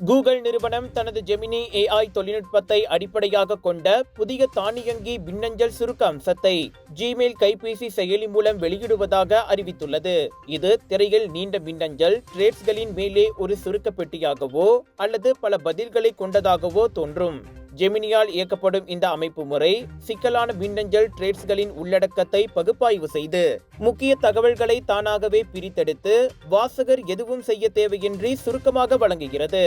Google நிறுவனம் தனது Gemini AI தொழில்நுட்பத்தை அடிப்படையாக கொண்ட புதிய தானியங்கி மின்னஞ்சல் சுருக்க அம்சத்தை ஜிமெயில் கைபேசி செயலி மூலம் வெளியிடுவதாக அறிவித்துள்ளது. இது திரையில் நீண்ட மின்னஞ்சல் த்ரெட்ஸ்களின் மேலே ஒரு சுருக்க பெட்டியாகவோ அல்லது பல பதில்களை கொண்டதாகவோ தோன்றும். ஜெமினியால் இயக்கப்படும் இந்த அமைப்பு முறை சிக்கலான மின்னஞ்சல் த்ரெட்ஸ்களின் உள்ளடக்கத்தை பகுப்பாய்வு செய்து முக்கிய தகவல்களை தானாகவே பிரித்தெடுத்து வாசகர் எதுவும் செய்ய தேவையின்றி சுருக்கமாக வழங்குகிறது.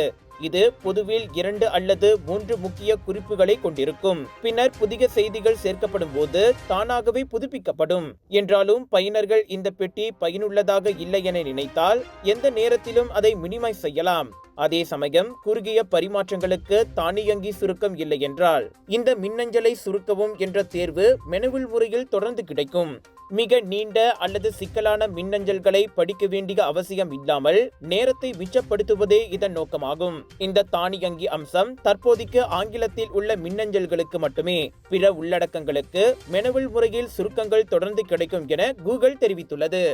இது பொதுவில் 2 அல்லது 3 முக்கிய குறிப்புகளை கொண்டிருக்கும். பின்னர் புதிய செய்திகள் சேர்க்கப்படும் போது தானாகவே புதுப்பிக்கப்படும். என்றாலும் பயனர்கள் இந்த பெட்டி பயனுள்ளதாக இல்லை என நினைத்தால் எந்த நேரத்திலும் அதை மினிமைஸ் செய்யலாம். அதே சமயம் குறுகிய பரிமாற்றங்களுக்கு தானியங்கி சுருக்கம் இல்லை என்றால் இந்த மின்னஞ்சலை சுருக்கவும் என்ற தேர்வு மெனுவில் முறையில் தொடர்ந்து கிடைக்கும். மிக நீண்ட அல்லது சிக்கலான மின்னஞ்சல்களை படிக்க வேண்டிய அவசியம் இல்லாமல் நேரத்தை மிச்சப்படுத்துவதே இதன் நோக்கமாகும். இந்த தானியங்கி அம்சம் தற்போதைக்கு ஆங்கிலத்தில் உள்ள மின்னஞ்சல்களுக்கு மட்டுமே. பிற உள்ளடக்கங்களுக்கு மெனுவில் முறையில் சுருக்கங்கள் தொடர்ந்து கிடைக்கும் என கூகுள் தெரிவித்துள்ளது.